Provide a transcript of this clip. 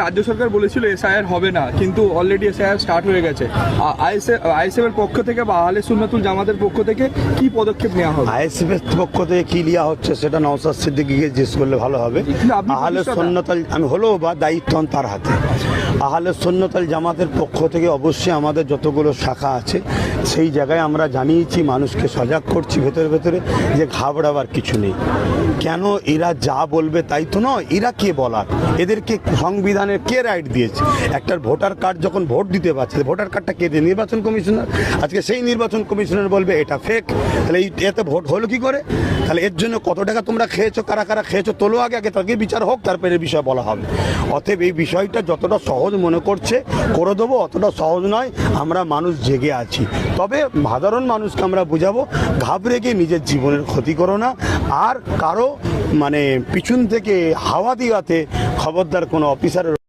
রাজ্য সরকার বলেছিল এসআইআর হবে না, কিন্তু অলরেডি এসআইআর স্টার্ট হয়ে গেছে। আইএসএফ এর পক্ষ থেকে বা আহলে সুন্নাতুল জামাতের পক্ষ থেকে কি পদক্ষেপ নেওয়া হবে? আইএসএফ এর পক্ষ থেকে কি নেওয়া হচ্ছে সেটা নওশাদ সিদ্দিকীকে জিজ্ঞেস করলে ভালো হবে। আহলে সুন্নাতুল আমি হলেও বা দায়িত্ব তার হাতে। আহলে সুন্নাতুল জামাতের পক্ষ থেকে অবশ্যই আমাদের যতগুলো শাখা আছে সেই জায়গায় আমরা জানিয়েছি, মানুষকে সজাগ করছি ভেতরে ভেতরে যে ঘাবড়াবার কিছু নেই। কেন এরা যা বলবে তাই তো নয়, এরা কে বলার? এদেরকে সংবিধানের কে রাইট দিয়েছে? একটা ভোটার কার্ড যখন ভোট দিতে পারছে, ভোটার কার্ডটা কে দিয়ে? নির্বাচন কমিশনার। আজকে সেই নির্বাচন কমিশনার বলবে এটা ফেক, তাহলে এতে ভোট হলো কি করে? তাহলে এর জন্য কত টাকা তোমরা খেয়েছো, কারা কারা খেয়েছো তোলো আগে, তাকে বিচার হোক, তারপরে বিষয় বলা হবে। অতএব এই বিষয়টা যতটা সহজ মনে করছে করে দেবো, অতটা সহজ নয়। আমরা মানুষ জেগে আছি, তবে সাধারণ মানুষকে আমরা বুঝাবো ঘাবড়ে গিয়ে নিজের জীবনের ক্ষতি করো না। আর কারো পিছন থেকে হাওয়া দিওয়াতে খবরদার কোনো অফিসারের